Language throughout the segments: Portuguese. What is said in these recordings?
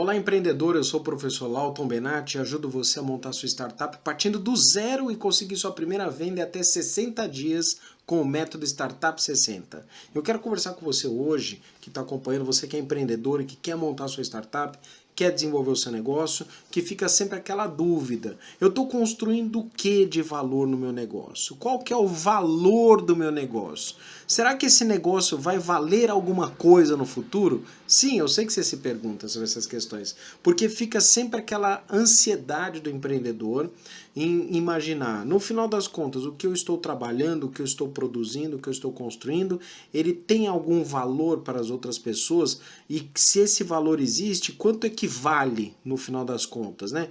Olá, empreendedor, eu sou o professor Lauton Benatti e ajudo você a montar sua startup partindo do zero e conseguir sua primeira venda em até 60 dias com o método Startup 60. Eu quero conversar com você hoje, que está acompanhando, você que é empreendedor e que quer montar sua startup, quer desenvolver o seu negócio, que fica sempre aquela dúvida. Eu estou construindo o que de valor no meu negócio? Qual que é o valor do meu negócio? Será que esse negócio vai valer alguma coisa no futuro? Sim, eu sei que você se pergunta sobre essas questões, porque fica sempre aquela ansiedade do empreendedor em imaginar, no final das contas, o que eu estou trabalhando, o que eu estou produzindo, o que eu estou construindo, ele tem algum valor para as outras pessoas e se esse valor existe, quanto é que vale no final das contas, né?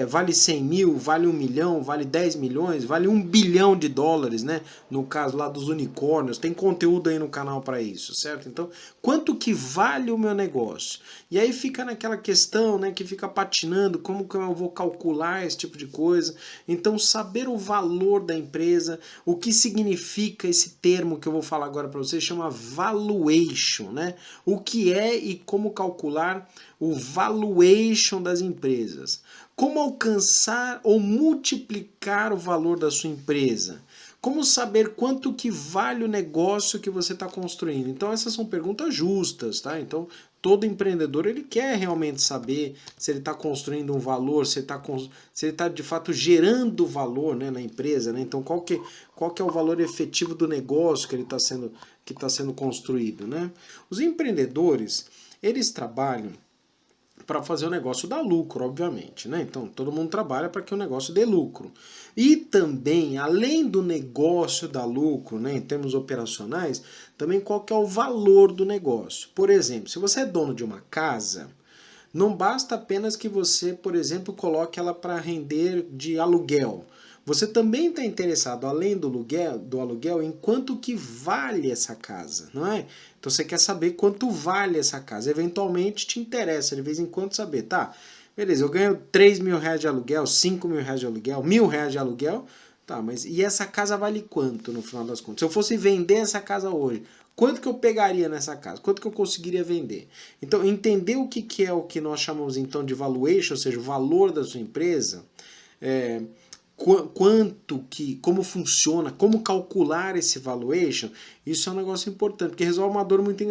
Vale 100 mil, vale 1 milhão, vale 10 milhões, vale 1 bilhão de dólares, né? No caso lá dos unicórnios, tem conteúdo aí no canal para isso, certo? Então, quanto que vale o meu negócio? E aí fica naquela questão, né, que fica patinando, como que eu vou calcular esse tipo de coisa? Então, saber o valor da empresa, o que significa esse termo que eu vou falar agora para vocês, chama valuation, né? O que é e como calcular o valuation das empresas. Como alcançar ou multiplicar o valor da sua empresa? Como saber quanto que vale o negócio que você está construindo? Então essas são perguntas justas, tá? Então todo empreendedor ele quer realmente saber se ele está construindo um valor, se ele está de fato gerando valor, né, na empresa, né? Então qual que é o valor efetivo do negócio que ele está sendo construído, né? Os empreendedores eles trabalham para fazer o negócio dar lucro, obviamente, né? Então, todo mundo trabalha para que o negócio dê lucro. E também, além do negócio dar lucro, né, em termos operacionais, também qual que é o valor do negócio. Por exemplo, se você é dono de uma casa, não basta apenas que você, por exemplo, coloque ela para render de aluguel. Você também está interessado, além do aluguel, em quanto que vale essa casa, não é? Então você quer saber quanto vale essa casa. Eventualmente te interessa de vez em quando saber, tá? Beleza, eu ganho 3 mil reais de aluguel, 5 mil reais de aluguel, 1.000 reais de aluguel. Tá, mas e essa casa vale quanto no final das contas? Se eu fosse vender essa casa hoje, quanto que eu pegaria nessa casa? Quanto que eu conseguiria vender? Então, entender o que é o que nós chamamos então de valuation, ou seja, o valor da sua empresa, como funciona, como calcular esse valuation, isso é um negócio importante, porque resolve uma dor muito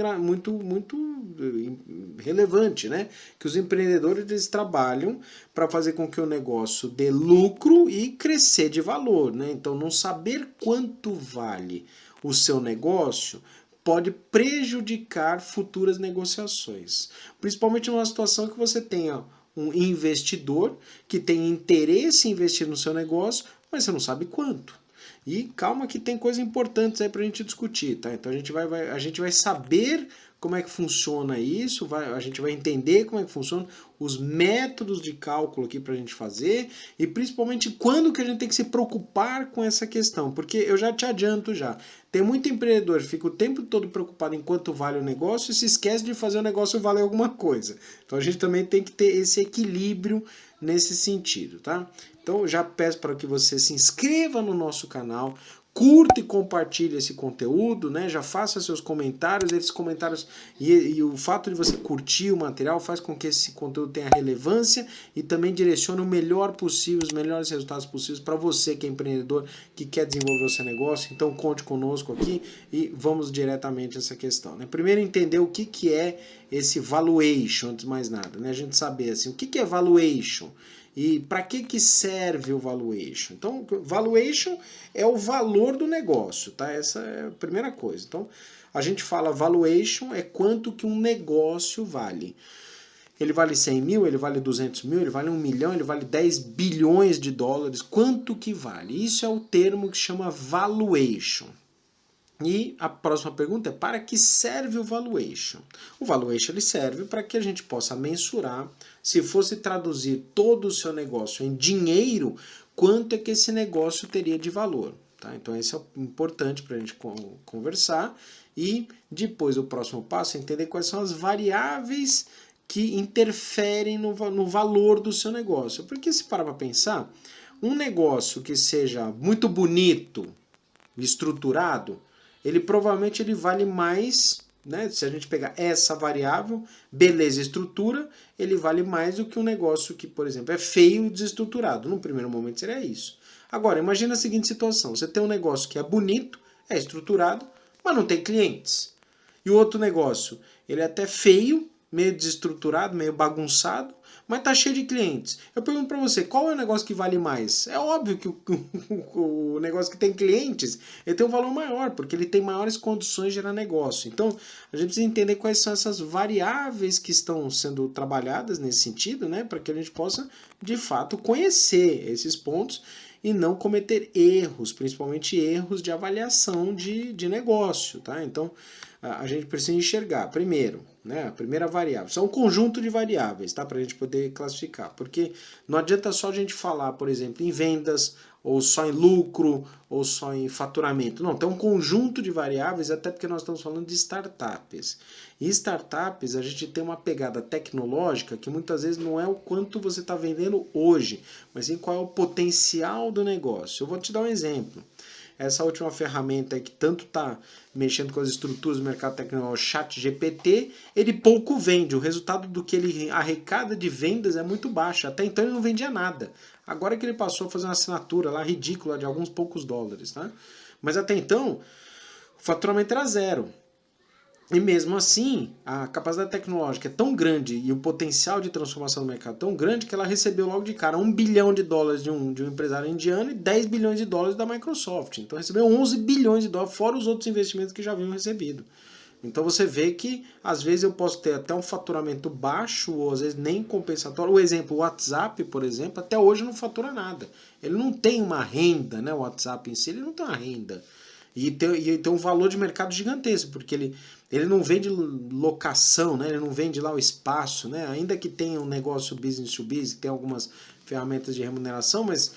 relevante, né? Que os empreendedores eles trabalham para fazer com que o negócio dê lucro e crescer de valor, né? Então, não saber quanto vale o seu negócio pode prejudicar futuras negociações, principalmente numa situação que você tenha um investidor que tem interesse em investir no seu negócio, mas você não sabe quanto. E calma que tem coisas importantes aí para a gente discutir, tá? Então a gente vai saber como é que funciona isso, a gente vai entender como é que funciona os métodos de cálculo aqui para a gente fazer e principalmente quando que a gente tem que se preocupar com essa questão, porque eu já te adianto já, tem muito empreendedor que fica o tempo todo preocupado em quanto vale o negócio e se esquece de fazer o negócio valer alguma coisa. Então a gente também tem que ter esse equilíbrio nesse sentido, tá? Então eu já peço para que você se inscreva no nosso canal, curta e compartilhe esse conteúdo, né? Já faça seus comentários, esses comentários e o fato de você curtir o material faz com que esse conteúdo tenha relevância e também direcione o melhor possível, os melhores resultados possíveis para você que é empreendedor, que quer desenvolver o seu negócio. Então conte conosco aqui e vamos diretamente a essa questão, né? Primeiro entender o que é esse valuation, antes de mais nada, né? A gente saber assim, o que é valuation? E para que serve o valuation? Então, valuation é o valor do negócio, tá? Essa é a primeira coisa. Então, a gente fala valuation é quanto que um negócio vale. Ele vale 100 mil, ele vale 200 mil, ele vale 1 milhão, ele vale 10 bilhões de dólares. Quanto que vale? Isso é o termo que chama valuation. E a próxima pergunta é: para que serve o valuation? O valuation ele serve para que a gente possa mensurar, se fosse traduzir todo o seu negócio em dinheiro, quanto é que esse negócio teria de valor. Tá? Então esse é importante para a gente conversar. E depois o próximo passo é entender quais são as variáveis que interferem no valor do seu negócio. Porque se parar para pensar, um negócio que seja muito bonito, estruturado, ele provavelmente ele vale mais né? Se a gente pegar essa variável, beleza, estrutura, ele vale mais do que um negócio que, por exemplo, é feio e desestruturado. No primeiro momento seria isso. Agora, imagina a seguinte situação: você tem um negócio que é bonito, é estruturado, mas não tem clientes. E o outro negócio, ele é até feio, meio desestruturado, meio bagunçado, mas está cheio de clientes. Eu pergunto para você, qual é o negócio que vale mais? É óbvio que o negócio que tem clientes, ele tem um valor maior, porque ele tem maiores condições de gerar negócio. Então, a gente precisa entender quais são essas variáveis que estão sendo trabalhadas nesse sentido, né, para que a gente possa, de fato, conhecer esses pontos e não cometer erros, principalmente erros de avaliação de negócio, tá? Então, a gente precisa enxergar, primeiro, né, a primeira variável, são um conjunto de variáveis, tá, para a gente poder classificar, porque não adianta só a gente falar, por exemplo, em vendas, ou só em lucro, ou só em faturamento, não, tem um conjunto de variáveis, até porque nós estamos falando de startups, e startups a gente tem uma pegada tecnológica que muitas vezes não é o quanto você está vendendo hoje, mas sim qual é o potencial do negócio. Eu vou te dar um exemplo. Essa última ferramenta que tanto está mexendo com as estruturas do mercado tecnológico, ChatGPT, ele pouco vende. O resultado do que ele arrecada de vendas é muito baixo. Até então ele não vendia nada. Agora que ele passou a fazer uma assinatura lá ridícula de alguns poucos dólares. Tá? Mas até então, o faturamento era zero. E mesmo assim, a capacidade tecnológica é tão grande e o potencial de transformação do mercado é tão grande que ela recebeu logo de cara $1 bilhão de um empresário indiano e $10 bilhões da Microsoft. Então recebeu $11 bilhões, fora os outros investimentos que já haviam recebido. Então você vê que às vezes eu posso ter até um faturamento baixo ou às vezes nem compensatório. O exemplo, o WhatsApp, por exemplo, até hoje não fatura nada. Ele não tem uma renda, né? O WhatsApp em si, ele não tem uma renda. E tem um valor de mercado gigantesco, porque ele não vende locação, né? Ele não vende lá o espaço, né? Ainda que tenha um negócio business to business, tem algumas ferramentas de remuneração, mas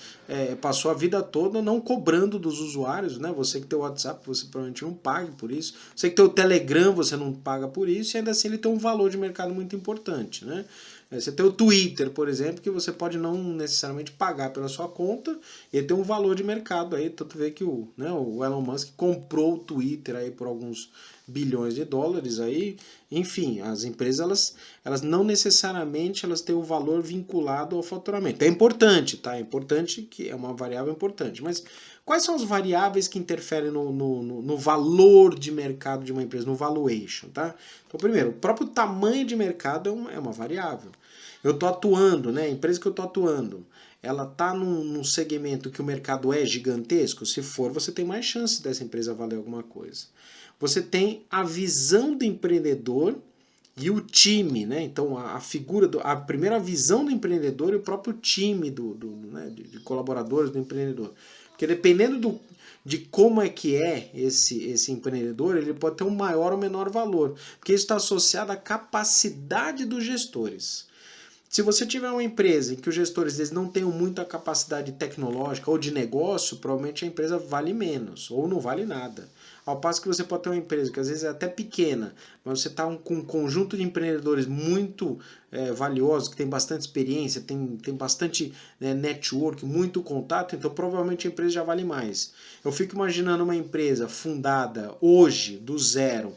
passou a vida toda não cobrando dos usuários, né? Você que tem o WhatsApp, você provavelmente não paga por isso. Você que tem o Telegram, você não paga por isso, e ainda assim ele tem um valor de mercado muito importante, né? Você tem o Twitter, por exemplo, que você pode não necessariamente pagar pela sua conta, e ele tem um valor de mercado aí, tanto vê que o Elon Musk comprou o Twitter aí por alguns bilhões de dólares aí. Enfim, as empresas elas não necessariamente elas têm o valor vinculado ao faturamento. É importante, tá? É importante, que é uma variável importante, mas quais são as variáveis que interferem no valor de mercado de uma empresa, no valuation, tá? Então, primeiro, o próprio tamanho de mercado é uma variável. Eu estou atuando, né? A empresa que eu estou atuando, ela está num segmento que o mercado é gigantesco? Se for, você tem mais chance dessa empresa valer alguma coisa. Você tem a visão do empreendedor e o time, né? Então a figura, a primeira visão do empreendedor e o próprio time né? de colaboradores do empreendedor. Porque dependendo de como é que é esse empreendedor, ele pode ter um maior ou menor valor. Porque isso está associado à capacidade dos gestores. Se você tiver uma empresa em que os gestores eles não tenham muita capacidade tecnológica ou de negócio, provavelmente a empresa vale menos ou não vale nada. Ao passo que você pode ter uma empresa que às vezes é até pequena, mas você está com um conjunto de empreendedores muito valiosos, que tem bastante experiência, tem bastante network, muito contato, então provavelmente a empresa já vale mais. Eu fico imaginando uma empresa fundada hoje, do zero,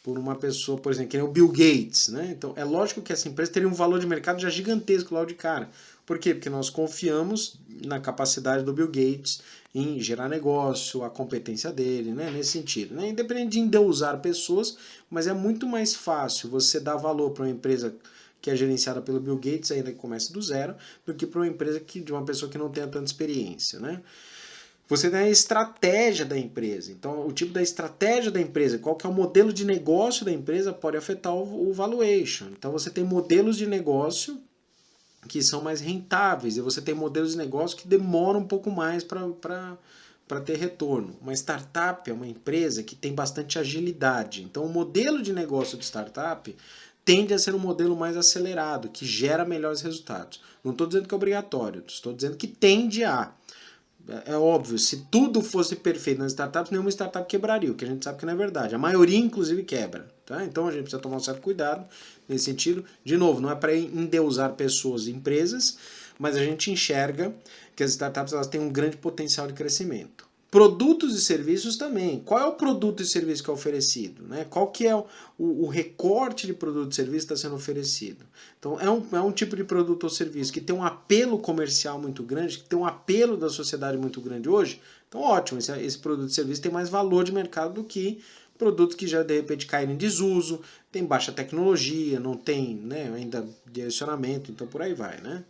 por uma pessoa, por exemplo, que nem o Bill Gates, né? Então é lógico que essa empresa teria um valor de mercado já gigantesco logo de cara. Por quê? Porque nós confiamos na capacidade do Bill Gates em gerar negócio, a competência dele, né? Nesse sentido. Né? Independente de endeusar pessoas, mas é muito mais fácil você dar valor para uma empresa que é gerenciada pelo Bill Gates, ainda que comece do zero, do que para uma empresa de uma pessoa que não tenha tanta experiência, né? Você tem a estratégia da empresa. Então, o tipo da estratégia da empresa, qual que é o modelo de negócio da empresa, pode afetar o valuation. Então, você tem modelos de negócio que são mais rentáveis e você tem modelos de negócio que demoram um pouco mais para ter retorno. Uma startup é uma empresa que tem bastante agilidade. Então, o modelo de negócio de startup tende a ser um modelo mais acelerado, que gera melhores resultados. Não estou dizendo que é obrigatório, estou dizendo que tende a. É óbvio, se tudo fosse perfeito nas startups, nenhuma startup quebraria, o que a gente sabe que não é verdade. A maioria, inclusive, quebra. Tá? Então a gente precisa tomar um certo cuidado nesse sentido. De novo, não é para endeusar pessoas e empresas, mas a gente enxerga que as startups elas têm um grande potencial de crescimento. Produtos e serviços também. Qual é o produto e serviço que é oferecido? Né? Qual que é o recorte de produto e serviço que está sendo oferecido? Então, é um tipo de produto ou serviço que tem um apelo comercial muito grande, que tem um apelo da sociedade muito grande hoje. Então, ótimo, esse produto e serviço tem mais valor de mercado do que produtos que já de repente caem em desuso, tem baixa tecnologia, não tem, né, ainda direcionamento, então por aí vai, né?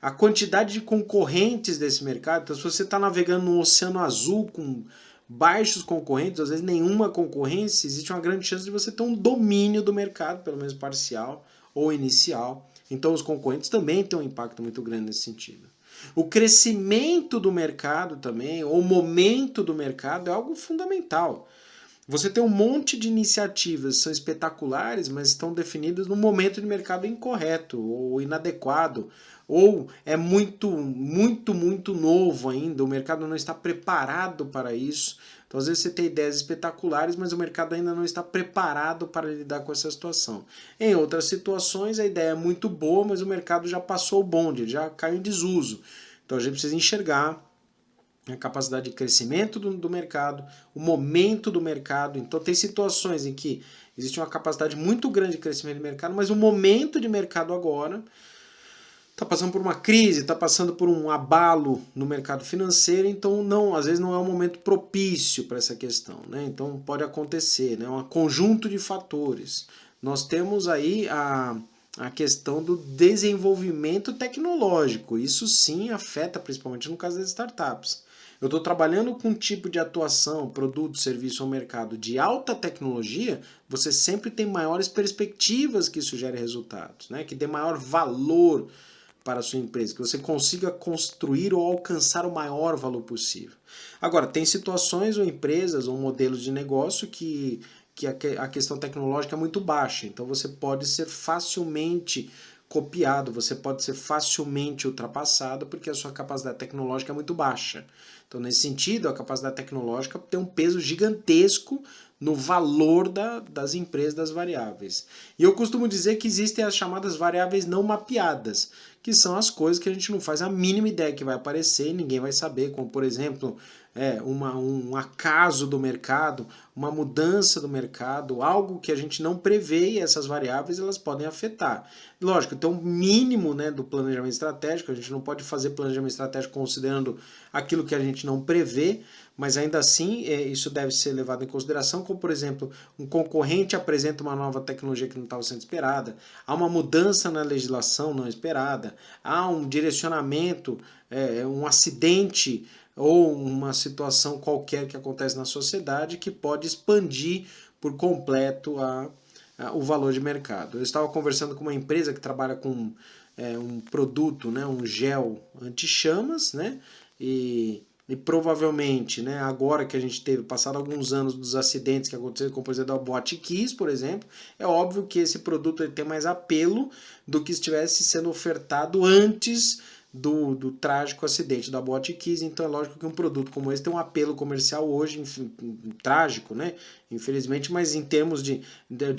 A quantidade de concorrentes desse mercado, então se você está navegando num oceano azul com baixos concorrentes, às vezes nenhuma concorrência, existe uma grande chance de você ter um domínio do mercado, pelo menos parcial ou inicial. Então os concorrentes também têm um impacto muito grande nesse sentido. O crescimento do mercado também, ou o momento do mercado, é algo fundamental. Você tem um monte de iniciativas que são espetaculares, mas estão definidas no momento de mercado incorreto ou inadequado, ou é muito novo ainda, o mercado não está preparado para isso. Então, às vezes você tem ideias espetaculares, mas o mercado ainda não está preparado para lidar com essa situação. Em outras situações, a ideia é muito boa, mas o mercado já passou o bonde, já caiu em desuso. Então, a gente precisa enxergar a capacidade de crescimento do mercado, o momento do mercado. Então tem situações em que existe uma capacidade muito grande de crescimento do mercado, mas o momento de mercado agora está passando por uma crise, está passando por um abalo no mercado financeiro, então não, às vezes não é um momento propício para essa questão, né? Então pode acontecer, né? Um conjunto de fatores. Nós temos aí a questão do desenvolvimento tecnológico. Isso sim afeta principalmente no caso das startups. Eu estou trabalhando com um tipo de atuação, produto, serviço ou mercado de alta tecnologia, você sempre tem maiores perspectivas que isso gere resultados, né? Que dê maior valor para a sua empresa, que você consiga construir ou alcançar o maior valor possível. Agora, tem situações ou empresas ou modelos de negócio que a questão tecnológica é muito baixa, então você pode ser facilmente copiado, você pode ser facilmente ultrapassado porque a sua capacidade tecnológica é muito baixa. Então, nesse sentido, a capacidade tecnológica tem um peso gigantesco no valor das empresas, das variáveis. E eu costumo dizer que existem as chamadas variáveis não mapeadas, que são as coisas que a gente não faz a mínima ideia que vai aparecer e ninguém vai saber, como por exemplo, um acaso do mercado, uma mudança do mercado, algo que a gente não prevê e essas variáveis elas podem afetar. Lógico, tem um mínimo, né, do planejamento estratégico, a gente não pode fazer planejamento estratégico considerando aquilo que a gente não prevê, mas ainda assim isso deve ser levado em consideração, como por exemplo, um concorrente apresenta uma nova tecnologia que não estava sendo esperada, há uma mudança na legislação não esperada, há um direcionamento, um acidente ou uma situação qualquer que acontece na sociedade que pode expandir por completo o valor de mercado. Eu estava conversando com uma empresa que trabalha com um produto, né, um gel anti-chamas, né, e provavelmente, né, agora que a gente teve passado alguns anos dos acidentes que aconteceram com o presidente da Boate Kiss, por exemplo, é óbvio que esse produto ele tem mais apelo do que estivesse sendo ofertado antes do trágico acidente da Boate Kiss. Então é lógico que um produto como esse tem um apelo comercial hoje trágico, né? Infelizmente, mas em termos de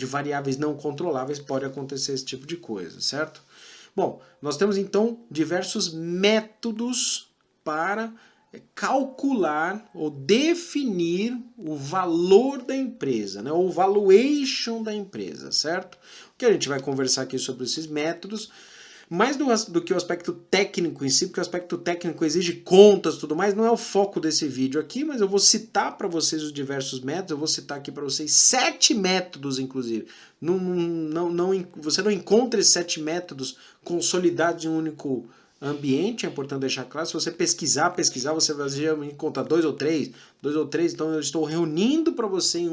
variáveis não controláveis pode acontecer esse tipo de coisa, certo? Bom, nós temos então diversos métodos para calcular ou definir o valor da empresa, né? O valuation da empresa, certo? O que a gente vai conversar aqui sobre esses métodos, mais do que o aspecto técnico em si, porque o aspecto técnico exige contas e tudo mais, não é o foco desse vídeo aqui, mas eu vou citar para vocês os diversos métodos, eu vou citar aqui para vocês 7 métodos, inclusive. Você não encontra esses 7 métodos consolidados em um único ambiente, é importante deixar claro. Se você pesquisar, você vai encontrar 2 ou 3, então eu estou reunindo para você em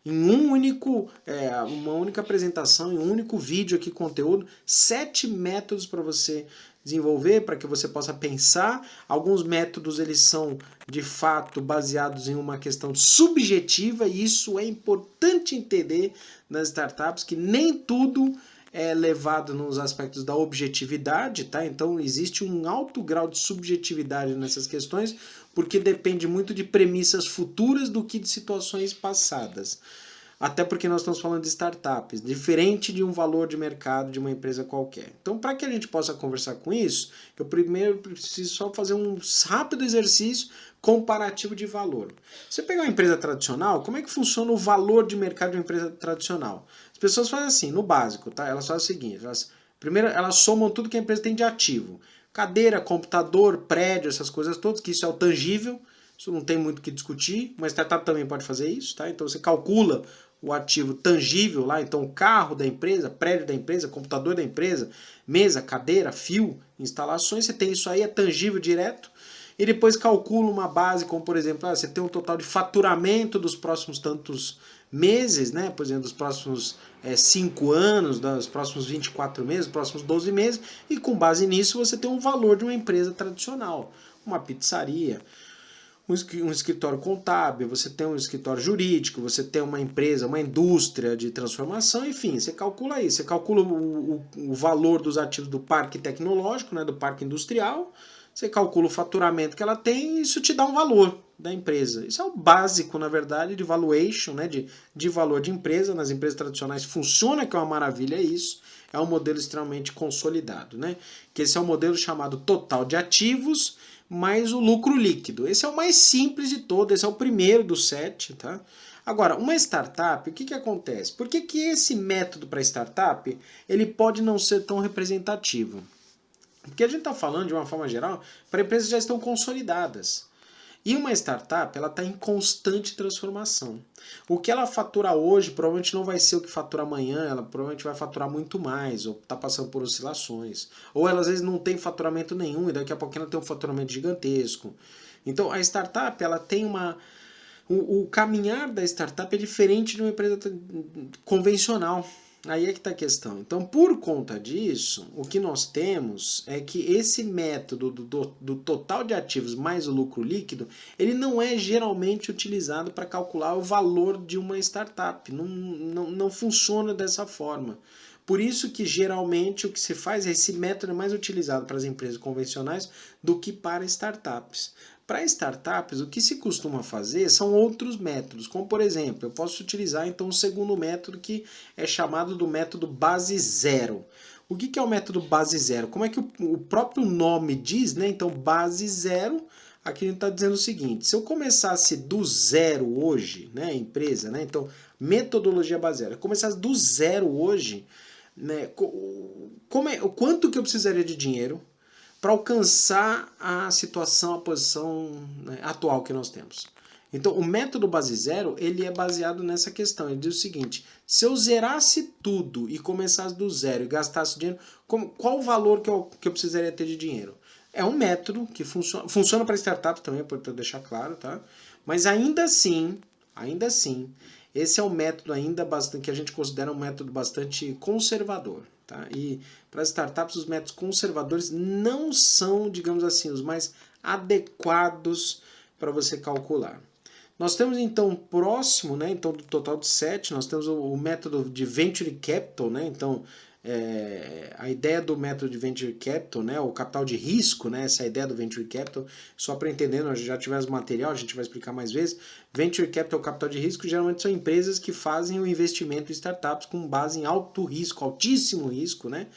uma única apresentação, em um único vídeo aqui, conteúdo, 7 métodos para você desenvolver, para que você possa pensar. Alguns métodos eles são de fato baseados em uma questão subjetiva, e isso é importante entender nas startups, que nem tudo é levado nos aspectos da objetividade, tá? Então existe um alto grau de subjetividade nessas questões, porque depende muito de premissas futuras do que de situações passadas. Até porque nós estamos falando de startups, diferente de um valor de mercado de uma empresa qualquer. Então, para que a gente possa conversar com isso, eu primeiro preciso só fazer um rápido exercício comparativo de valor. Você pegar uma empresa tradicional, como é que funciona o valor de mercado de uma empresa tradicional? As pessoas fazem assim, no básico, tá? Elas fazem o seguinte, primeiro elas somam tudo que a empresa tem de ativo. Cadeira, computador, prédio, essas coisas todas, que isso é o tangível, isso não tem muito o que discutir. Uma startup também pode fazer isso, tá? Então você calcula o ativo tangível lá, então o carro da empresa, prédio da empresa, computador da empresa, mesa, cadeira, fio, instalações, você tem isso aí, é tangível direto. E depois calcula uma base, como por exemplo, você tem um total de faturamento dos próximos tantos meses, né? Por exemplo, dos próximos 5 anos, dos próximos 24 meses, dos próximos 12 meses, e com base nisso você tem um valor de uma empresa tradicional, uma pizzaria, um escritório contábil, você tem um escritório jurídico, você tem uma empresa, uma indústria de transformação, enfim, você calcula isso, você calcula o valor dos ativos do parque tecnológico, né, do parque industrial, você calcula o faturamento que ela tem e isso te dá um valor da empresa. Isso é o básico, na verdade, de valuation, né, de valor de empresa. Nas empresas tradicionais funciona, que é uma maravilha isso. É um modelo extremamente consolidado, né? Que esse é o modelo chamado total de ativos mais o lucro líquido. Esse é o mais simples de todos, esse é o primeiro dos 7, tá? Agora, uma startup, o que acontece? Por que esse método para startup ele pode não ser tão representativo? Porque a gente está falando, de uma forma geral, para empresas que já estão consolidadas. E uma startup, ela está em constante transformação. O que ela fatura hoje provavelmente não vai ser o que fatura amanhã, ela provavelmente vai faturar muito mais, ou está passando por oscilações. Ou ela às vezes não tem faturamento nenhum e daqui a pouco ela tem um faturamento gigantesco. Então a startup, ela tem uma... O caminhar da startup é diferente de uma empresa convencional. Aí é que está a questão. Então, por conta disso, o que nós temos é que esse método do total de ativos mais o lucro líquido, ele não é geralmente utilizado para calcular o valor de uma startup. Não funciona dessa forma. Por isso que geralmente o que se faz é esse método é mais utilizado para as empresas convencionais do que para startups. Para startups, o que se costuma fazer são outros métodos, como por exemplo, eu posso utilizar então o segundo método que é chamado do método base zero. O que é o método base zero? Como é que o próprio nome diz, né? Então, base zero, aqui a gente está dizendo o seguinte, se eu começasse do zero hoje, né, a empresa, né? Então, metodologia base zero, eu começasse do zero hoje, né, quanto que eu precisaria de dinheiro para alcançar a situação, a posição, né, atual que nós temos. Então, o método base zero, ele é baseado nessa questão. Ele diz o seguinte, se eu zerasse tudo e começasse do zero e gastasse dinheiro, qual o valor que eu precisaria ter de dinheiro? É um método que funciona para startups também, para eu deixar claro, tá? Mas ainda assim, esse é um método ainda bastante, que a gente considera um método bastante conservador. Tá? E para as startups, os métodos conservadores não são, digamos assim, os mais adequados para você calcular. Nós temos então próximo, né, então, do total de 7, nós temos o método de Venture Capital, né, então a ideia do método de Venture Capital, né, o capital de risco, né, essa é a ideia do Venture Capital, só para entender, nós já tivemos material, a gente vai explicar mais vezes. Venture Capital, capital de risco, geralmente são empresas que fazem o investimento em startups com base em alto risco, altíssimo risco, né?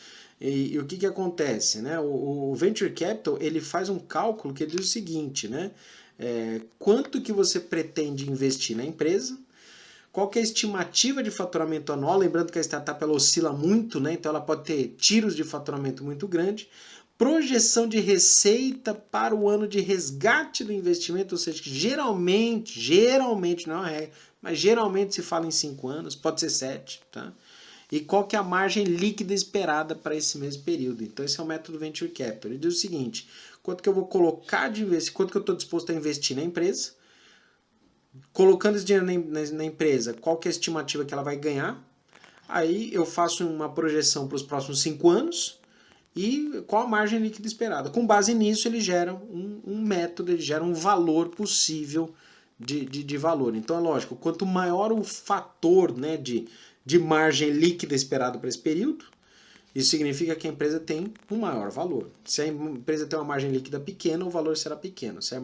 E o que acontece, né? O Venture Capital, ele faz um cálculo que diz o seguinte, né? Quanto que você pretende investir na empresa, qual que é a estimativa de faturamento anual, lembrando que a startup ela oscila muito, né? Então ela pode ter tiros de faturamento muito grande, projeção de receita para o ano de resgate do investimento, ou seja, que geralmente não é uma regra, mas geralmente se fala em 5 anos, pode ser 7, tá? E qual que é a margem líquida esperada para esse mesmo período. Então esse é o método Venture Capital. Ele diz o seguinte, quanto que eu vou colocar de investir, quanto que eu estou disposto a investir na empresa, colocando esse dinheiro na empresa, qual que é a estimativa que ela vai ganhar, aí eu faço uma projeção para os próximos 5 anos e qual a margem líquida esperada. Com base nisso, ele gera um método, ele gera um valor possível de valor. Então é lógico, quanto maior o fator, né, de margem líquida esperado para esse período, Isso significa que a empresa tem um maior valor. Se a empresa tem uma margem líquida pequena, o valor será pequeno. Se a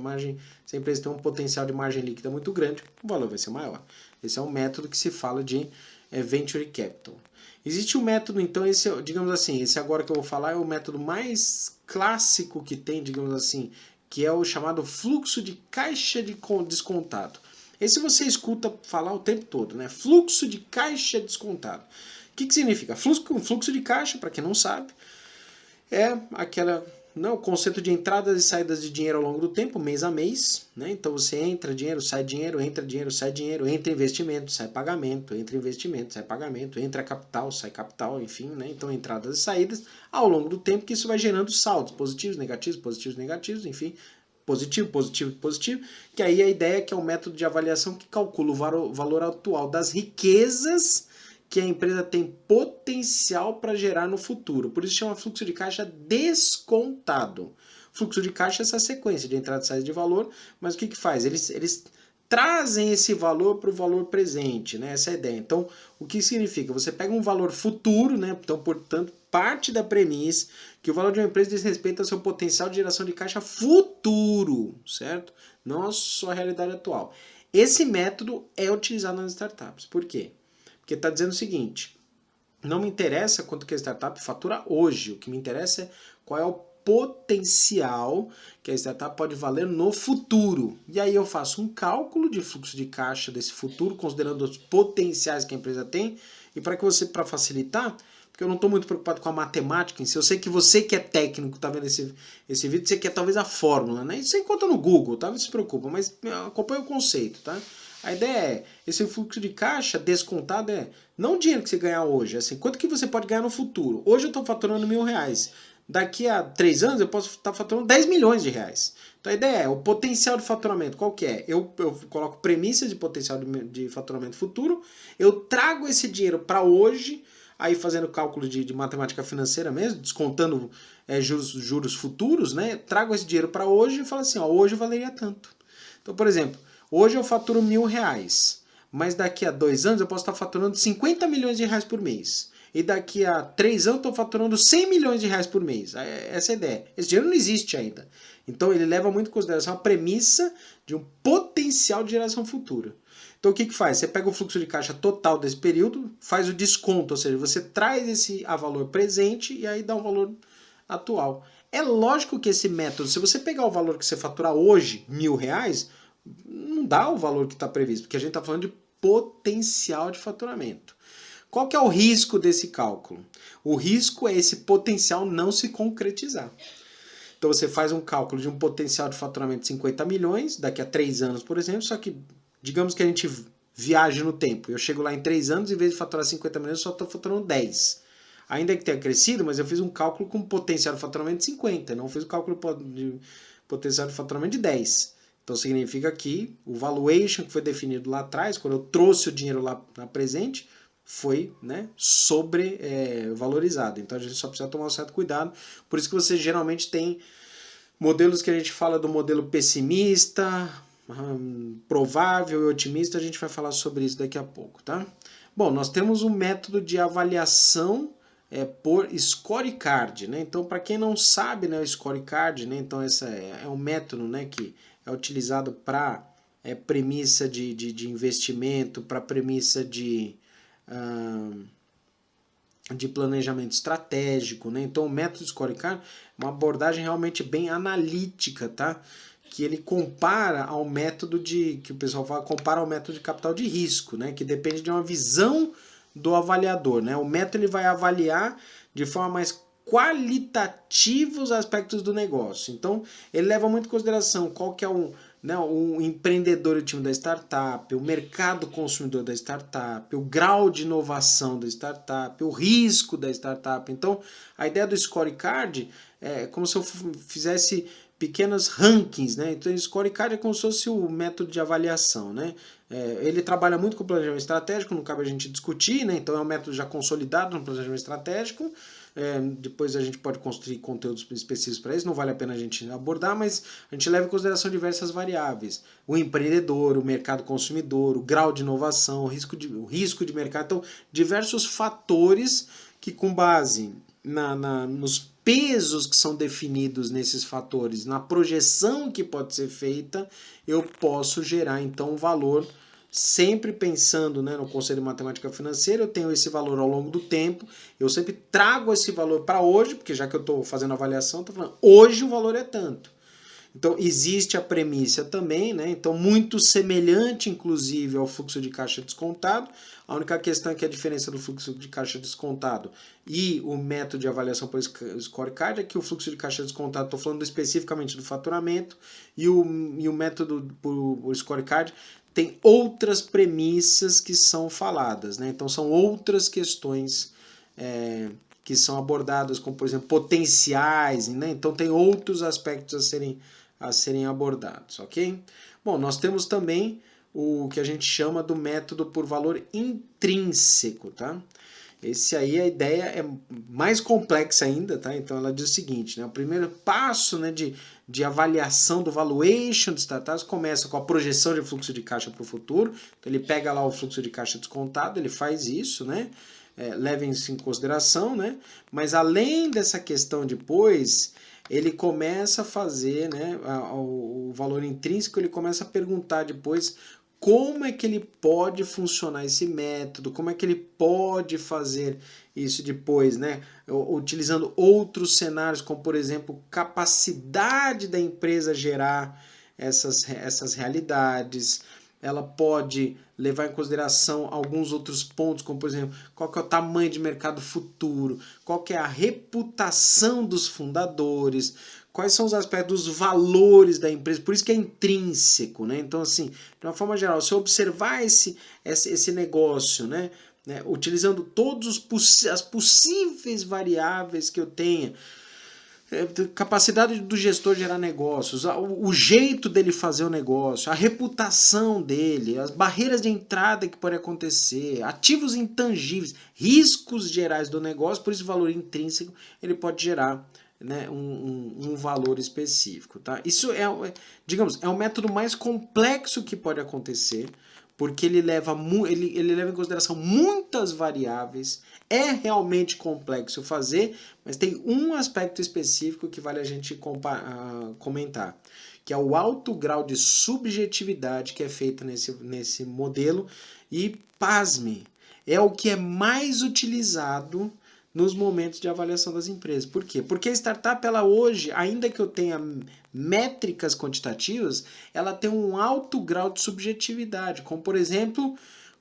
empresa tem um potencial de margem líquida muito grande, o valor vai ser maior. Esse é um método que se fala de Venture Capital. Existe um método, então, esse, digamos assim, esse agora que eu vou falar é o método mais clássico que tem, digamos assim, que é o chamado fluxo de caixa de descontado. Esse você escuta falar o tempo todo, né? Fluxo de caixa descontado. O que significa? Fluxo de caixa, para quem não sabe, é o conceito de entradas e saídas de dinheiro ao longo do tempo, mês a mês. Né? Então você entra dinheiro, sai dinheiro, entra dinheiro, sai dinheiro, entra investimento, sai pagamento, entra investimento, sai pagamento, entra capital, sai capital, enfim. Né? Então entradas e saídas ao longo do tempo, que isso vai gerando saldos positivos, negativos, enfim. Positivo, positivo, positivo, que aí a ideia é que é um método de avaliação que calcula o valor atual das riquezas que a empresa tem potencial para gerar no futuro. Por isso chama fluxo de caixa descontado. Fluxo de caixa é essa sequência de entrada e saída de valor, mas o que faz? Eles trazem esse valor para o valor presente, né? Essa é a ideia. Então, o que significa? Você pega um valor futuro, né? Então, portanto, parte da premissa que o valor de uma empresa diz respeito ao seu potencial de geração de caixa futuro, certo? Não a sua realidade atual. Esse método é utilizado nas startups. Por quê? Porque está dizendo o seguinte, não me interessa quanto que a startup fatura hoje, o que me interessa é qual é o potencial que a startup pode valer no futuro. E aí eu faço um cálculo de fluxo de caixa desse futuro, considerando os potenciais que a empresa tem, e para facilitar, porque eu não estou muito preocupado com a matemática em si, eu sei que você que é técnico, está vendo esse vídeo, você quer talvez a fórmula, né? Isso você encontra no Google, tá? Não se preocupa, mas acompanha o conceito, tá? A ideia é, esse fluxo de caixa descontado é não o dinheiro que você ganhar hoje, assim, quanto que você pode ganhar no futuro. Hoje eu estou faturando R$1.000. Daqui a 3 anos eu posso estar faturando 10 milhões de reais. Então a ideia é, o potencial de faturamento, qual que é? Eu coloco premissas de potencial de faturamento futuro, eu trago esse dinheiro para hoje, aí fazendo cálculo de matemática financeira mesmo, descontando juros futuros, né? Trago esse dinheiro para hoje e falo assim, ó, hoje valeria tanto. Então, por exemplo, hoje eu faturo R$1.000, mas daqui a 2 anos eu posso estar faturando 50 milhões de reais por mês. E daqui a 3 anos eu estou faturando 100 milhões de reais por mês. Essa é a ideia. Esse dinheiro não existe ainda. Então ele leva muito em consideração a premissa de um potencial de geração futura. Então o que faz? Você pega o fluxo de caixa total desse período, faz o desconto, ou seja, você traz esse a valor presente e aí dá um valor atual. É lógico que esse método, se você pegar o valor que você faturar hoje, R$1.000, não dá o valor que está previsto, porque a gente está falando de potencial de faturamento. Qual que é o risco desse cálculo? O risco é esse potencial não se concretizar. Então você faz um cálculo de um potencial de faturamento de 50 milhões, daqui a 3 anos, por exemplo, só que digamos que a gente viaje no tempo. Eu chego lá em 3 anos, em vez de faturar 50 milhões, eu só estou faturando 10. Ainda que tenha crescido, mas eu fiz um cálculo com potencial de faturamento de 50, não fiz o cálculo de potencial de faturamento de 10. Então significa que o valuation que foi definido lá atrás, quando eu trouxe o dinheiro lá na presente, foi, né, sobrevalorizado. Então a gente só precisa tomar um certo cuidado. Por isso que você geralmente tem modelos que a gente fala do modelo pessimista, provável e otimista. A gente vai falar sobre isso daqui a pouco, tá? Bom, nós temos um método de avaliação por scorecard, né? Então, para quem não sabe, né, o scorecard, né, então esse é um método, né, que é utilizado para premissa de investimento, para premissa de planejamento estratégico, né? Então o método scorecard é uma abordagem realmente bem analítica, tá? Que ele compara ao método que o pessoal fala, compara ao método de capital de risco, né? Que depende de uma visão do avaliador, né? O método ele vai avaliar de forma mais qualitativa os aspectos do negócio. Então ele leva muito em consideração qual que é o empreendedor e o time da startup, o mercado consumidor da startup, o grau de inovação da startup, o risco da startup. Então, a ideia do scorecard é como se eu fizesse pequenos rankings, né? Então, o scorecard é como se fosse o método de avaliação, né? Ele trabalha muito com planejamento estratégico, não cabe a gente discutir, né? Então, é um método já consolidado no planejamento estratégico. Depois a gente pode construir conteúdos específicos para isso, não vale a pena a gente abordar, mas a gente leva em consideração diversas variáveis. O empreendedor, o mercado consumidor, o grau de inovação, o risco de mercado. Então, diversos fatores que com base nos pesos que são definidos nesses fatores, na projeção que pode ser feita, eu posso gerar então um valor, sempre pensando, né, no conceito de matemática financeira. Eu tenho esse valor ao longo do tempo, eu sempre trago esse valor para hoje, porque já que eu estou fazendo avaliação, estou falando, hoje o valor é tanto. Então, existe a premissa também, né? Então, muito semelhante, inclusive, ao fluxo de caixa descontado. A única questão é que a diferença do fluxo de caixa descontado e o método de avaliação por scorecard é que o fluxo de caixa descontado, estou falando especificamente do faturamento, e o método por scorecard tem outras premissas que são faladas, né? Então, são outras questões que são abordadas, como, por exemplo, potenciais, né? Então, tem outros aspectos a serem abordados, ok? Bom, nós temos também o que a gente chama do método por valor intrínseco, tá? Esse aí, a ideia é mais complexa ainda, tá? Então ela diz o seguinte, né? O primeiro passo, né, de avaliação do valuation de startups começa com a projeção de fluxo de caixa para o futuro. Então ele pega lá o fluxo de caixa descontado, ele faz isso, né? Leva isso em consideração, né? Mas além dessa questão depois, ele começa a fazer, né, o valor intrínseco, ele começa a perguntar depois como é que ele pode funcionar esse método, como é que ele pode fazer isso depois, né, utilizando outros cenários, como por exemplo, capacidade da empresa gerar essas realidades. Ela pode levar em consideração alguns outros pontos, como por exemplo, qual que é o tamanho de mercado futuro, qual que é a reputação dos fundadores, quais são os aspectos dos valores da empresa, por isso que é intrínseco, né? Então, assim, de uma forma geral, se eu observar esse negócio, né, utilizando todas as possíveis variáveis que eu tenha, capacidade do gestor gerar negócios, o jeito dele fazer o negócio, a reputação dele, as barreiras de entrada que podem acontecer, ativos intangíveis, riscos gerais do negócio, por isso o valor intrínseco ele pode gerar, né, um valor específico. Tá? Isso digamos, é o método mais complexo que pode acontecer, porque ele leva em consideração muitas variáveis, é realmente complexo fazer, mas tem um aspecto específico que vale a gente comentar, que é o alto grau de subjetividade que é feito nesse modelo, e pasme, é o que é mais utilizado nos momentos de avaliação das empresas. Por quê? Porque a startup, ela hoje, ainda que eu tenha métricas quantitativas, ela tem um alto grau de subjetividade, como por exemplo,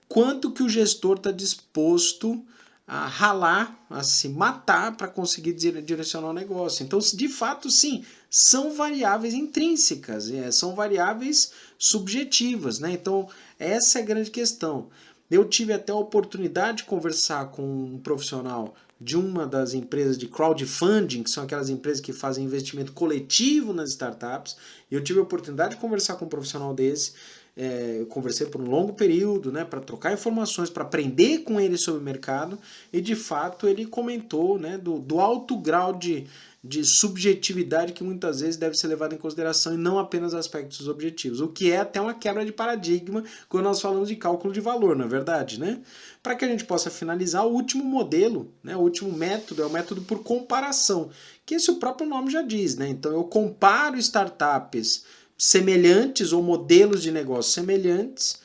quanto que o gestor está disposto a ralar, a se matar para conseguir direcionar o negócio. Então, de fato, sim, são variáveis intrínsecas, são variáveis subjetivas, né? Então, essa é a grande questão. Eu tive até a oportunidade de conversar com um profissional de uma das empresas de crowdfunding, que são aquelas empresas que fazem investimento coletivo nas startups, e eu tive a oportunidade de conversar com um profissional desse. Eu conversei por um longo período, né, para trocar informações, para aprender com ele sobre o mercado, e de fato ele comentou, né, do alto grau de subjetividade que muitas vezes deve ser levado em consideração e não apenas aspectos objetivos, o que é até uma quebra de paradigma quando nós falamos de cálculo de valor, não é verdade, né? Para que a gente possa finalizar, o último modelo, né, o último método é o método por comparação, que esse o próprio nome já diz, né? Então eu comparo startups semelhantes ou modelos de negócio semelhantes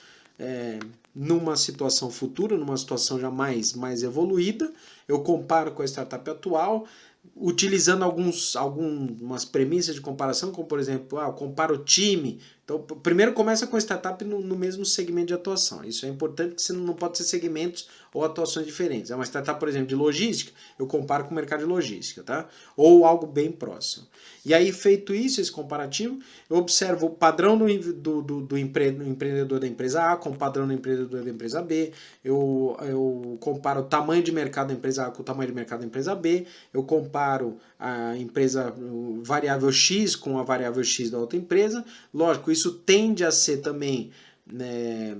numa situação futura, numa situação já mais evoluída, eu comparo com a startup atual, utilizando algumas premissas de comparação, como por exemplo, eu comparo o time. Então, primeiro começa com a startup no mesmo segmento de atuação. Isso é importante, porque senão não pode ser segmentos ou atuações diferentes. É uma startup, por exemplo, de logística, eu comparo com o mercado de logística, tá? Ou algo bem próximo. E aí, feito isso, esse comparativo, eu observo o padrão do empreendedor da empresa A com o padrão do empreendedor da empresa B, eu comparo o tamanho de mercado da empresa A com o tamanho de mercado da empresa B, eu comparo a empresa variável X com a variável X da outra empresa. Lógico, isso tende a ser também, né,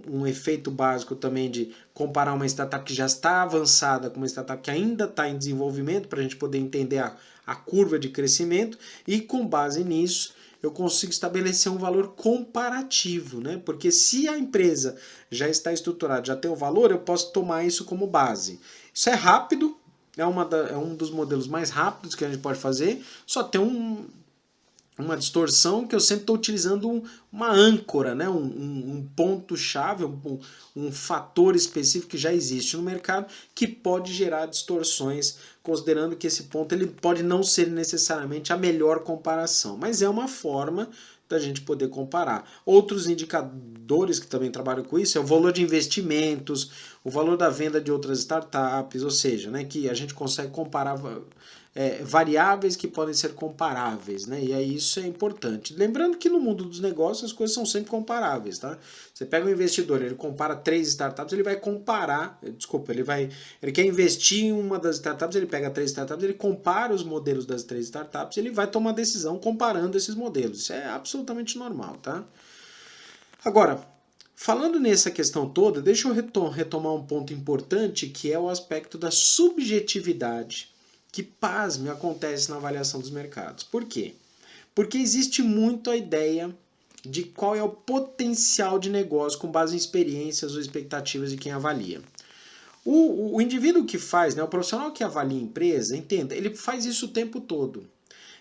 um efeito básico também de comparar uma startup que já está avançada com uma startup que ainda está em desenvolvimento, para a gente poder entender a curva de crescimento, e com base nisso eu consigo estabelecer um valor comparativo, né? Porque se a empresa já está estruturada, já tem o valor, eu posso tomar isso como base. Isso é rápido, é um dos modelos mais rápidos que a gente pode fazer, só tem uma distorção que eu sempre estou utilizando uma âncora, né? um ponto-chave, um fator específico que já existe no mercado que pode gerar distorções, considerando que esse ponto ele pode não ser necessariamente a melhor comparação, mas é uma forma da gente poder comparar. Outros indicadores que também trabalham com isso é o valor de investimentos, o valor da venda de outras startups, ou seja, né, que a gente consegue comparar variáveis que podem ser comparáveis, né? E aí isso é importante. Lembrando que no mundo dos negócios as coisas são sempre comparáveis, tá? Você pega um investidor, ele compara 3 startups, ele vai comparar, desculpa, ele quer investir em uma das startups, ele pega 3 startups, ele compara os modelos das 3 startups, ele vai tomar decisão comparando esses modelos. Isso é absolutamente normal, tá? Agora, falando nessa questão toda, deixa eu retomar um ponto importante, que é o aspecto da subjetividade, que, pasme, acontece na avaliação dos mercados. Por quê? Porque existe muito a ideia de qual é o potencial de negócio com base em experiências ou expectativas de quem avalia. O indivíduo que faz, né, o profissional que avalia a empresa, entenda, ele faz isso o tempo todo.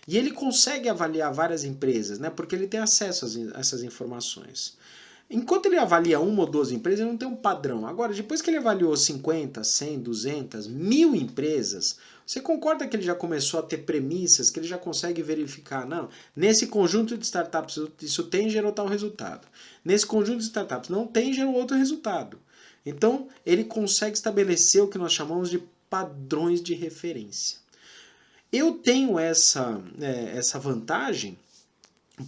E ele consegue avaliar várias empresas, né, porque ele tem acesso a essas informações. Enquanto ele avalia uma ou duas empresas, ele não tem um padrão. Agora, depois que ele avaliou 50, 100, 200, 1000 empresas, você concorda que ele já começou a ter premissas, que ele já consegue verificar, não, nesse conjunto de startups isso tem, gerou tal resultado. Nesse conjunto de startups não tem, gerou outro resultado. Então, ele consegue estabelecer o que nós chamamos de padrões de referência. Eu tenho essa vantagem,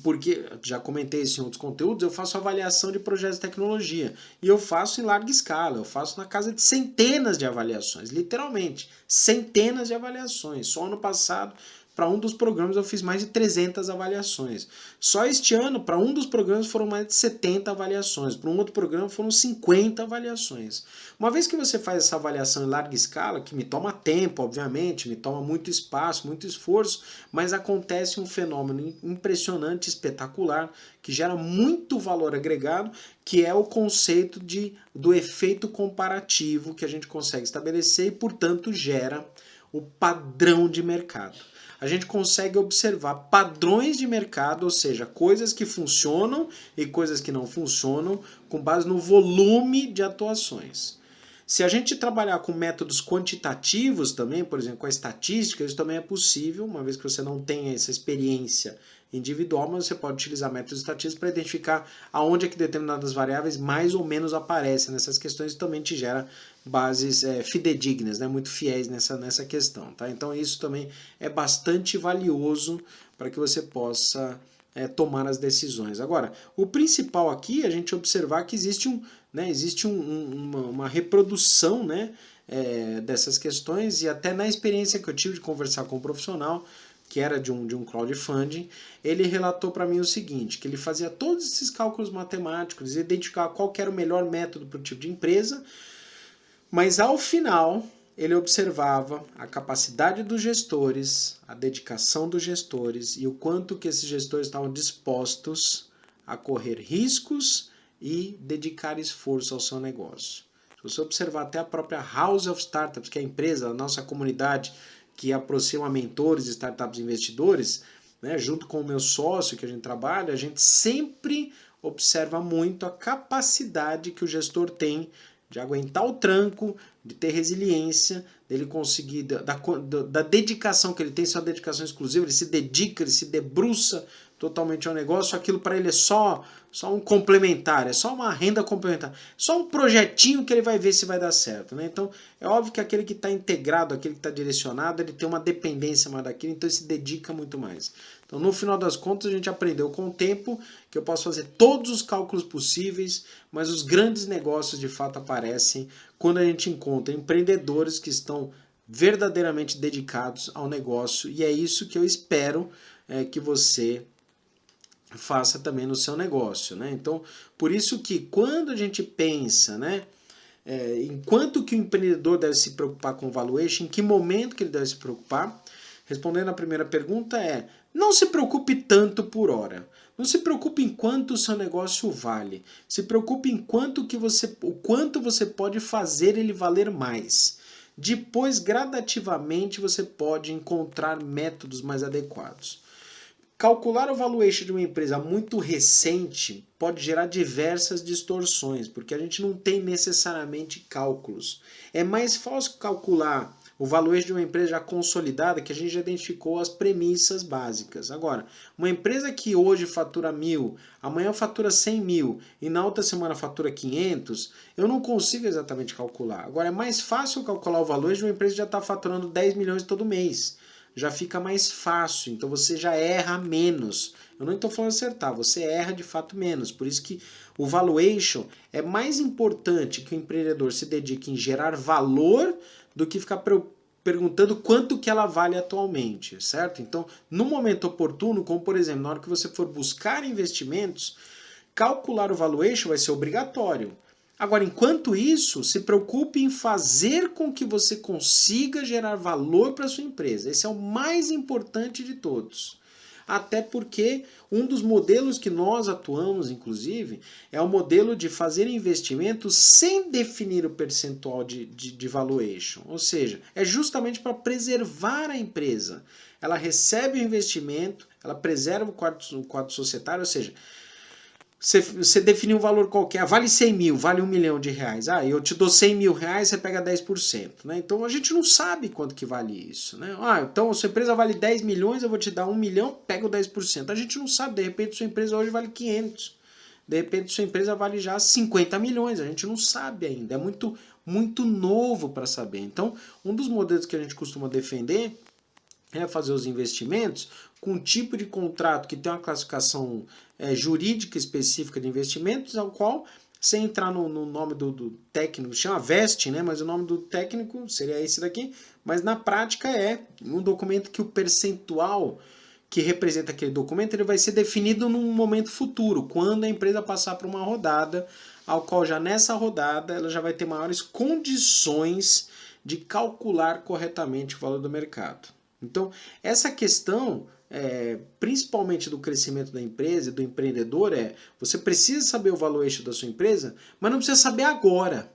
porque, já comentei isso em outros conteúdos, eu faço avaliação de projetos de tecnologia. E eu faço em larga escala, eu faço na casa de centenas de avaliações, literalmente, centenas de avaliações. Só ano passado, para um dos programas, eu fiz mais de 300 avaliações. Só este ano, para um dos programas, foram mais de 70 avaliações. Para um outro programa, foram 50 avaliações. Uma vez que você faz essa avaliação em larga escala, que me toma tempo, obviamente, me toma muito espaço, muito esforço, mas acontece um fenômeno impressionante, espetacular, que gera muito valor agregado, que é o conceito do efeito comparativo que a gente consegue estabelecer e, portanto, gera o padrão de mercado. A gente consegue observar padrões de mercado, ou seja, coisas que funcionam e coisas que não funcionam, com base no volume de atuações. Se a gente trabalhar com métodos quantitativos também, por exemplo, com a estatística, isso também é possível, uma vez que você não tenha essa experiência individual, mas você pode utilizar métodos estatísticos para identificar aonde é que determinadas variáveis mais ou menos aparecem nessas questões e também te gera bases fidedignas, né, muito fiéis nessa questão. Tá? Então isso também é bastante valioso para que você possa tomar as decisões. Agora, o principal aqui é a gente observar que existe uma reprodução, né, dessas questões, e até na experiência que eu tive de conversar com um profissional, que era de um crowdfunding, ele relatou para mim o seguinte, que ele fazia todos esses cálculos matemáticos, identificava qual que era o melhor método para o tipo de empresa, mas ao final ele observava a capacidade dos gestores, a dedicação dos gestores e o quanto que esses gestores estavam dispostos a correr riscos e dedicar esforço ao seu negócio. Se você observar até a própria House of Startups, que é a empresa, a nossa comunidade que aproxima mentores, startups e investidores, né, junto com o meu sócio que a gente trabalha, a gente sempre observa muito a capacidade que o gestor tem de aguentar o tranco, de ter resiliência, dele conseguir, da dedicação que ele tem, sua dedicação exclusiva, ele se dedica, ele se debruça totalmente ao negócio, aquilo para ele é só um complementar, é só uma renda complementar, só um projetinho que ele vai ver se vai dar certo. Né? Então, é óbvio que aquele que está integrado, aquele que está direcionado, ele tem uma dependência mais daquilo, então ele se dedica muito mais. Então, no final das contas, a gente aprendeu com o tempo que eu posso fazer todos os cálculos possíveis, mas os grandes negócios de fato aparecem quando a gente encontra empreendedores que estão verdadeiramente dedicados ao negócio, e é isso que eu espero que você faça também no seu negócio. Né? Então, por isso que quando a gente pensa, né, enquanto que o empreendedor deve se preocupar com valuation, em que momento que ele deve se preocupar? Respondendo a primeira pergunta não se preocupe tanto por hora. Não se preocupe em quanto o seu negócio vale. Se preocupe em o quanto você pode fazer ele valer mais. Depois, gradativamente, você pode encontrar métodos mais adequados. Calcular o valuation de uma empresa muito recente pode gerar diversas distorções, porque a gente não tem necessariamente cálculos. É mais fácil calcular o valuation de uma empresa já consolidada, que a gente já identificou as premissas básicas. Agora, uma empresa que hoje fatura 1.000, amanhã fatura 100 mil e na outra semana fatura 500, eu não consigo exatamente calcular. Agora, é mais fácil calcular o valuation de uma empresa que já está faturando 10 milhões todo mês. Já fica mais fácil, então você já erra menos. Eu não estou falando acertar, você erra de fato menos. Por isso que o valuation é mais importante que o empreendedor se dedique em gerar valor do que ficar perguntando quanto que ela vale atualmente, certo? Então, no momento oportuno, como por exemplo, na hora que você for buscar investimentos, calcular o valuation vai ser obrigatório. Agora, enquanto isso, se preocupe em fazer com que você consiga gerar valor para a sua empresa. Esse é o mais importante de todos. Até porque um dos modelos que nós atuamos, inclusive, é o modelo de fazer investimentos sem definir o percentual de valuation. Ou seja, é justamente para preservar a empresa. Ela recebe o investimento, ela preserva o quadro societário, ou seja, você definiu um valor qualquer, vale 100 mil, vale 1 milhão de reais. Ah, eu te dou 100 mil reais, você pega 10%. Né? Então a gente não sabe quanto que vale isso. Né? Ah, então a sua empresa vale 10 milhões, eu vou te dar 1 milhão, pega o 10%. A gente não sabe, de repente sua empresa hoje vale 500. De repente sua empresa vale já 50 milhões, a gente não sabe ainda. É muito novo para saber. Então, um dos modelos que a gente costuma defender é fazer os investimentos com um tipo de contrato que tem uma classificação jurídica específica de investimentos, ao qual, sem entrar no nome do técnico, chama vesting, né? Mas o nome do técnico seria esse daqui, mas na prática é um documento que o percentual que representa aquele documento ele vai ser definido num momento futuro, quando a empresa passar por uma rodada, ao qual já nessa rodada ela já vai ter maiores condições de calcular corretamente o valor do mercado. Então, essa questão, principalmente do crescimento da empresa e do empreendedor, você precisa saber o valuation da sua empresa, mas não precisa saber agora.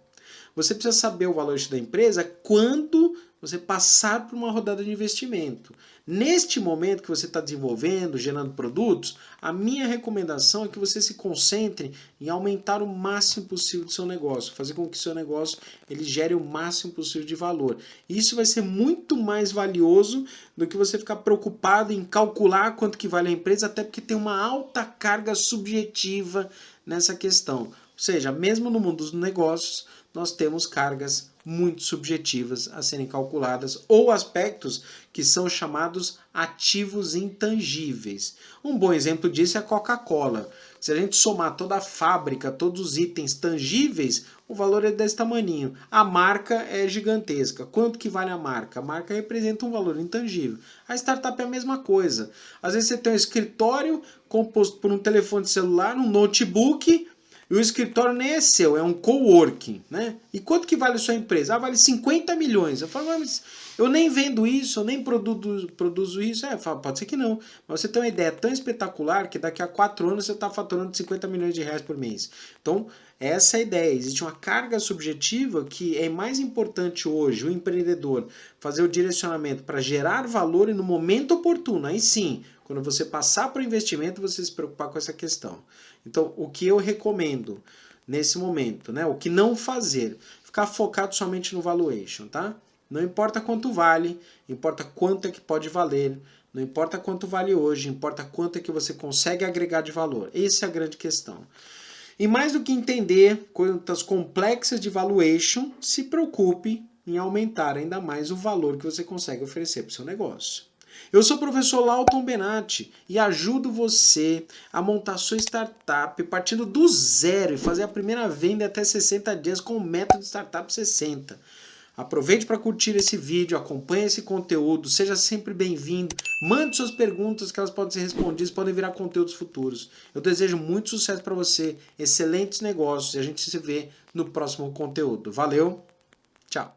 Você precisa saber o valuation da empresa quando você passar por uma rodada de investimento. Neste momento que você está desenvolvendo, gerando produtos, a minha recomendação é que você se concentre em aumentar o máximo possível do seu negócio, fazer com que o seu negócio ele gere o máximo possível de valor. Isso vai ser muito mais valioso do que você ficar preocupado em calcular quanto que vale a empresa, até porque tem uma alta carga subjetiva nessa questão. Ou seja, mesmo no mundo dos negócios, nós temos cargas muito subjetivas a serem calculadas ou aspectos que são chamados ativos intangíveis. Um bom exemplo disso é a Coca-Cola. Se a gente somar toda a fábrica, todos os itens tangíveis, o valor é desse tamaninho. A marca é gigantesca. Quanto que vale a marca? A marca representa um valor intangível. A startup é a mesma coisa. Às vezes você tem um escritório composto por um telefone celular, um notebook, e o escritório nem é seu, é um coworking, né? E quanto que vale a sua empresa? Ah, vale 50 milhões. Eu falo, mas eu nem vendo isso, eu nem produzo isso. Eu falo, pode ser que não. Mas você tem uma ideia tão espetacular que daqui a 4 anos você está faturando 50 milhões de reais por mês. Então, essa é a ideia. Existe uma carga subjetiva que é mais importante hoje, o empreendedor, fazer o direcionamento para gerar valor e no momento oportuno. Aí sim, quando você passar para o investimento, você se preocupar com essa questão. Então, o que eu recomendo nesse momento, né? O que não fazer? Ficar focado somente no valuation, tá? Não importa quanto vale, importa quanto é que pode valer, não importa quanto vale hoje, importa quanto é que você consegue agregar de valor. Essa é a grande questão. E mais do que entender contas complexas de valuation, se preocupe em aumentar ainda mais o valor que você consegue oferecer para o seu negócio. Eu sou o professor Lauton Benatti e ajudo você a montar sua startup partindo do zero e fazer a primeira venda em até 60 dias com o método Startup 60. Aproveite para curtir esse vídeo, acompanhe esse conteúdo, seja sempre bem-vindo, mande suas perguntas que elas podem ser respondidas, podem virar conteúdos futuros. Eu desejo muito sucesso para você, excelentes negócios e a gente se vê no próximo conteúdo. Valeu, tchau!